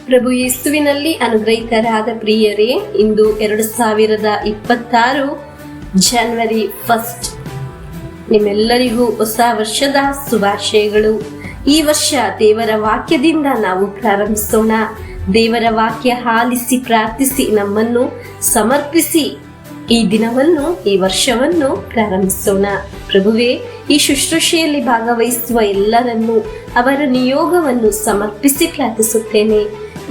ಪ್ರಭು ಯೇಸುವಿನಲ್ಲಿ ಅನುಗ್ರಹಿತರಾದ ಪ್ರಿಯರೇ, ಇಂದು 2026 ಜನವರಿ 1 ನಿಮ್ಮೆಲ್ಲರಿಗೂ ಹೊಸ ವರ್ಷದ ಶುಭಾಶಯಗಳು. ಈ ವರ್ಷ ದೇವರ ವಾಕ್ಯದಿಂದ ನಾವು ಪ್ರಾರಂಭಿಸೋಣ. ದೇವರ ವಾಕ್ಯ ಆಲಿಸಿ ಪ್ರಾರ್ಥಿಸಿ ನಮ್ಮನ್ನು ಸಮರ್ಪಿಸಿ ಈ ದಿನವನ್ನು, ಈ ವರ್ಷವನ್ನು ಪ್ರಾರಂಭಿಸೋಣ. ಪ್ರಭುವೇ, ಈ ಶುಶ್ರೂಷೆಯಲ್ಲಿ ಭಾಗವಹಿಸುವ ಎಲ್ಲರನ್ನು, ಅವರ ನಿಯೋಗವನ್ನು ಸಮರ್ಪಿಸಿ ಪ್ರಾರ್ಥಿಸುತ್ತೇನೆ.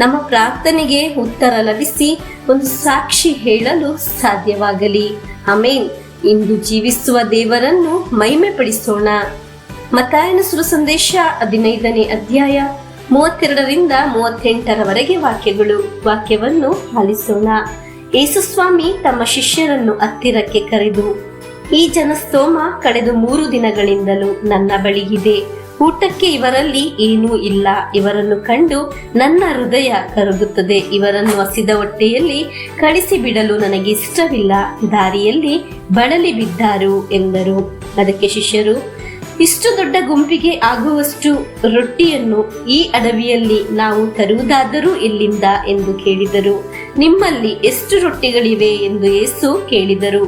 ನಮ್ಮ ಪ್ರಾರ್ಥನೆಗೆ ಉತ್ತರ ಲಭಿಸಿ ಒಂದು ಸಾಕ್ಷಿ ಹೇಳಲು ಸಾಧ್ಯವಾಗಲಿ. ಆಮೇನ್. ಇಂದು ಜೀವಿಸುವ ದೇವರನ್ನು ಮಹಿಮೆ ಪಡಿಸೋಣ. ಮತ್ತಾಯನ ಸುರು ಸಂದೇಶ 15ನೇ ಅಧ್ಯಾಯ 32ರಿಂದ 38ರವರೆಗೆ ವಾಕ್ಯವನ್ನು ಆಲಿಸೋಣ. ಯೇಸುಸ್ವಾಮಿ ತಮ್ಮ ಶಿಷ್ಯರನ್ನು ಹತ್ತಿರಕ್ಕೆ ಕರೆದು, ಈ ಜನಸ್ತೋಮ ಕಳೆದ 3 ದಿನಗಳಿಂದಲೂ ನನ್ನ ಬಳಿಗಿದೆ. ಊಟಕ್ಕೆ ಇವರಲ್ಲಿ ಏನೂ ಇಲ್ಲ. ಇವರನ್ನು ಕಂಡು ನನ್ನ ಹೃದಯ ಕರಗುತ್ತದೆ. ಇವರನ್ನು ಹಸಿದ ಹೊಟ್ಟೆಯಲ್ಲಿ ಕಳಿಸಿ ಬಿಡಲು ನನಗೆ ಇಷ್ಟವಿಲ್ಲ. ದಾರಿಯಲ್ಲಿ ಬಳಲಿ ಬಿದ್ದಾರು ಎಂದರು. ಅದಕ್ಕೆ ಶಿಷ್ಯರು, ಇಷ್ಟು ದೊಡ್ಡ ಗುಂಪಿಗೆ ಆಗುವಷ್ಟು ರೊಟ್ಟಿಯನ್ನು ಈ ಅಡವಿಯಲ್ಲಿ ನಾವು ತರುವುದಾದರೂ ಎಲ್ಲಿಂದ ಎಂದು ಕೇಳಿದರು. ನಿಮ್ಮಲ್ಲಿ ಎಷ್ಟು ರೊಟ್ಟಿಗಳಿವೆ ಎಂದು ಯೇಸು ಕೇಳಿದರು.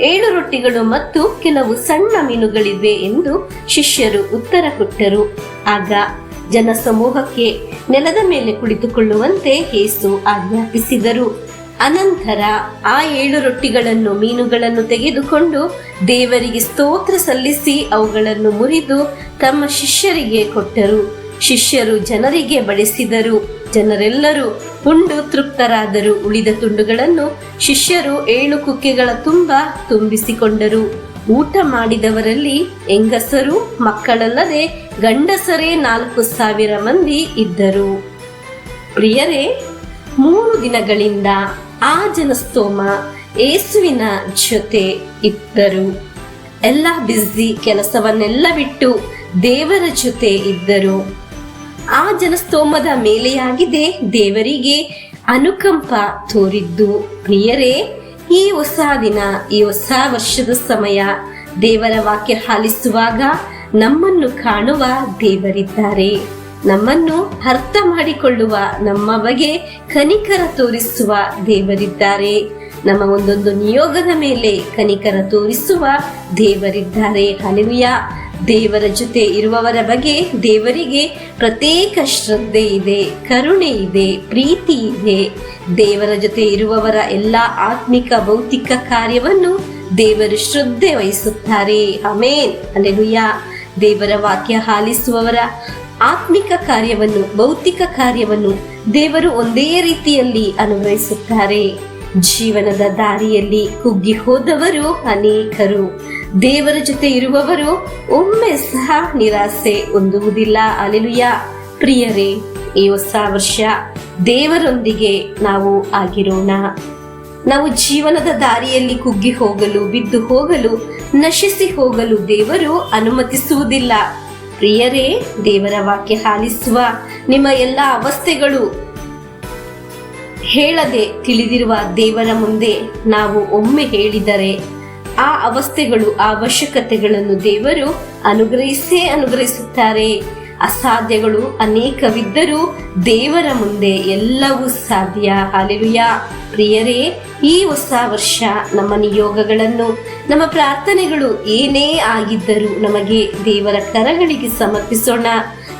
7 ರೊಟ್ಟಿಗಳು ಮತ್ತು ಕೆಲವು ಸಣ್ಣ ಮೀನುಗಳಿವೆ ಎಂದು ಶಿಷ್ಯರು ಉತ್ತರ ಕೊಟ್ಟರು. ಆಗ ಜನಸಮೂಹಕ್ಕೆ ನೆಲದ ಮೇಲೆ ಕುಳಿತುಕೊಳ್ಳುವಂತೆ ಯೇಸು ಆಜ್ಞಾಪಿಸಿದರು. ಅನಂತರ ಆ 7 ರೊಟ್ಟಿಗಳನ್ನು ಮೀನುಗಳನ್ನು ತೆಗೆದುಕೊಂಡು ದೇವರಿಗೆ ಸ್ತೋತ್ರ ಸಲ್ಲಿಸಿ ಅವುಗಳನ್ನು ಮುರಿದು ತಮ್ಮ ಶಿಷ್ಯರಿಗೆ ಕೊಟ್ಟರು. ಶಿಷ್ಯರು ಜನರಿಗೆ ಬಡಿಸಿದರು. ಜನರೆಲ್ಲರೂ ಉಂಡು ತೃಪ್ತರಾದರು. ಉಳಿದ ತುಂಡುಗಳನ್ನು ಶಿಷ್ಯರು 7 ಕುಕ್ಕೆಗಳ ತುಂಬ ತುಂಬಿಸಿಕೊಂಡರು. ಊಟ ಮಾಡಿದವರಲ್ಲಿ ಹೆಂಗಸರು ಮಕ್ಕಳಲ್ಲದೆ ಗಂಡಸರೇ 4,000 ಮಂದಿ ಇದ್ದರು. ಪ್ರಿಯರೇ, 3 ದಿನಗಳಿಂದ ಆ ಜನಸ್ತೋಮ ಯೇಸುವಿನ ಜೊತೆ ಇದ್ದರು. ಎಲ್ಲ ಬ್ಯುಸಿ, ಕೆಲಸವನ್ನೆಲ್ಲ ಬಿಟ್ಟು ದೇವರ ಜೊತೆ ಇದ್ದರು. ಆ ಜನಸ್ತೋಮದ ಮೇಲೆಯಾಗಿದೆ ದೇವರಿಗೆ ಅನುಕಂಪ ತೋರಿದ್ದು. ಪ್ರಿಯರೇ, ಈ ಹೊಸ ದಿನ, ಈ ಹೊಸ ವರ್ಷದ ಸಮಯ, ದೇವರ ವಾಕ್ಯ ಆಲಿಸುವಾಗ ನಮ್ಮನ್ನು ಕಾಣುವ ದೇವರಿದ್ದಾರೆ. ನಮ್ಮನ್ನು ಅರ್ಥ ಮಾಡಿಕೊಳ್ಳುವ, ನಮ್ಮ ಬಗ್ಗೆ ಕನಿಕರ ತೋರಿಸುವ ದೇವರಿದ್ದಾರೆ. ನಮ್ಮ ಒಂದೊಂದು ನಿಯೋಗದ ಮೇಲೆ ಕನಿಕರ ತೋರಿಸುವ ದೇವರಿದ್ದಾರೆ. ಹಲ್ಲೆಲೂಯಾ. ದೇವರ ಜೊತೆ ಇರುವವರ ಬಗ್ಗೆ ದೇವರಿಗೆ ಪ್ರತ್ಯೇಕ ಶ್ರದ್ಧೆ ಇದೆ, ಕರುಣೆ ಇದೆ, ಪ್ರೀತಿ ಇದೆ. ದೇವರ ಜೊತೆ ಇರುವವರ ಎಲ್ಲ ಆತ್ಮಿಕ ಭೌತಿಕ ಕಾರ್ಯವನ್ನು ದೇವರು ಶ್ರದ್ಧೆ ವಹಿಸುತ್ತಾರೆ. ಆಮೇನ್. ಹಲ್ಲೆಲೂಯಾ. ದೇವರ ವಾಕ್ಯ ಆಲಿಸುವವರ ಆತ್ಮಿಕ ಕಾರ್ಯವನ್ನು, ಭೌತಿಕ ಕಾರ್ಯವನ್ನು ದೇವರು ಒಂದೇ ರೀತಿಯಲ್ಲಿ ಅನುಗ್ರಹಿಸುತ್ತಾರೆ. ಜೀವನದ ದಾರಿಯಲ್ಲಿ ಕುಗ್ಗಿ ಹೋದವರು ಅನೇಕರು. ದೇವರ ಜೊತೆ ಇರುವವರು ಒಮ್ಮೆ ಸಹ ನಿರಾಸೆ ಹೊಂದುವುದಿಲ್ಲ. ಹಲ್ಲೆಲೂಯಾ. ಪ್ರಿಯರೇ, ಈ ಹೊಸ ವರ್ಷ ದೇವರೊಂದಿಗೆ ನಾವು ಆಗಿರೋಣ. ನಾವು ಜೀವನದ ದಾರಿಯಲ್ಲಿ ಕುಗ್ಗಿ ಹೋಗಲು, ಬಿದ್ದು ಹೋಗಲು, ನಶಿಸಿ ಹೋಗಲು ದೇವರು ಅನುಮತಿಸುವುದಿಲ್ಲ. ಪ್ರಿಯರೇ, ದೇವರ ವಾಕ್ಯ ಆಲಿಸುವ ನಿಮ್ಮ ಎಲ್ಲ ಅವಸ್ಥೆಗಳು ಹೇಳದೆ ತಿಳಿದಿರುವ ದೇವರ ಮುಂದೆ ನಾವು ಒಮ್ಮೆ ಹೇಳಿದರೆ ಆ ಅವಸ್ಥೆಗಳು, ಆ ಅವಶ್ಯಕತೆಗಳನ್ನು ದೇವರು ಅನುಗ್ರಹಿಸುತ್ತಾರೆ. ಅಸಾಧ್ಯಗಳು ಅನೇಕವಿದ್ದರೂ ದೇವರ ಮುಂದೆ ಎಲ್ಲವೂ ಸಾಧ್ಯ. ಹಲ್ಲೆಲೂಯಾ. ಪ್ರಿಯರೇ, ಈ ಹೊಸ ವರ್ಷ ನಮ್ಮ ನಿಯೋಗಗಳನ್ನು, ನಮ್ಮ ಪ್ರಾರ್ಥನೆಗಳು ಏನೇ ಆಗಿದ್ದರೂ ನಮಗೆ ದೇವರ ಕರಗಳಿಗೆ ಸಮರ್ಪಿಸೋಣ.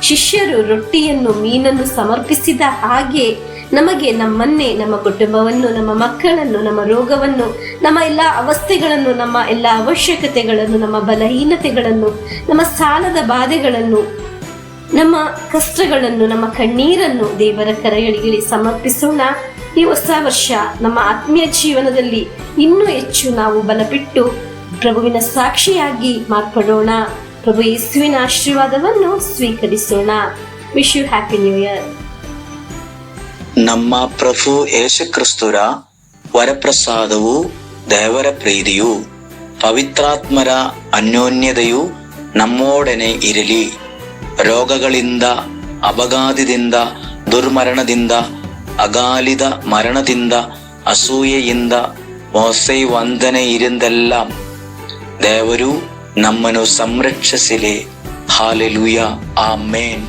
ಶಿಷ್ಯರು ರೊಟ್ಟಿಯನ್ನು ಮೀನನ್ನು ಸಮರ್ಪಿಸಿದ ಹಾಗೆ ನಮಗೆ ನಮ್ಮನ್ನೇ, ನಮ್ಮ ಕುಟುಂಬವನ್ನು, ನಮ್ಮ ಮಕ್ಕಳನ್ನು, ನಮ್ಮ ರೋಗವನ್ನು, ನಮ್ಮ ಎಲ್ಲ ಅವಸ್ಥೆಗಳನ್ನು, ನಮ್ಮ ಎಲ್ಲ ಅವಶ್ಯಕತೆಗಳನ್ನು, ನಮ್ಮ ಬಲಹೀನತೆಗಳನ್ನು, ನಮ್ಮ ಸಾಲದ ಬಾಧೆಗಳನ್ನು, ನಮ್ಮ ಕಷ್ಟಗಳನ್ನು, ನಮ್ಮ ಕಣ್ಣೀರನ್ನು ದೇವರ ಕರಗಳಿಗೆ ಸಮರ್ಪಿಸೋಣ. ಈ ಹೊಸ ವರ್ಷ ನಮ್ಮ ಆತ್ಮೀಯ ಜೀವನದಲ್ಲಿ ಇನ್ನೂ ಹೆಚ್ಚು ನಾವು ಬಲಬಿಟ್ಟು ಪ್ರಭುವಿನ ಸಾಕ್ಷಿಯಾಗಿ ಮಾರ್ಪಡೋಣ. ಪ್ರಭು ಯೇಸುವಿನ ಆಶೀರ್ವಾದವನ್ನು ಸ್ವೀಕರಿಸೋಣ. Wish you happy new year. ನಮ್ಮ ಪ್ರಭು ಯೇಸು ಕ್ರಿಸ್ತರ ವರಪ್ರಸಾದವು, ದೇವರ ಪ್ರೀತಿಯು, ಪವಿತ್ರಾತ್ಮರ ಅನ್ಯೋನ್ಯತೆಯು ನಮ್ಮೊಡನೆ ಇರಲಿ. ರೋಗಗಳಿಂದ, ಅಪಘಾತದಿಂದ, ದುರ್ಮರಣದಿಂದ, ಅಗಾಲಿದ ಮರಣದಿಂದ, ಅಸೂಯೆಯಿಂದ, ಮೋಸೆ ವಂದನೆ ಇರಿಂದೆಲ್ಲ ದೇವರು ನಮ್ಮನ್ನು ಸಂರಕ್ಷಿಸಲಿ. ಹಾಲೆಲೂಯಾ. ಆಮೇನ್.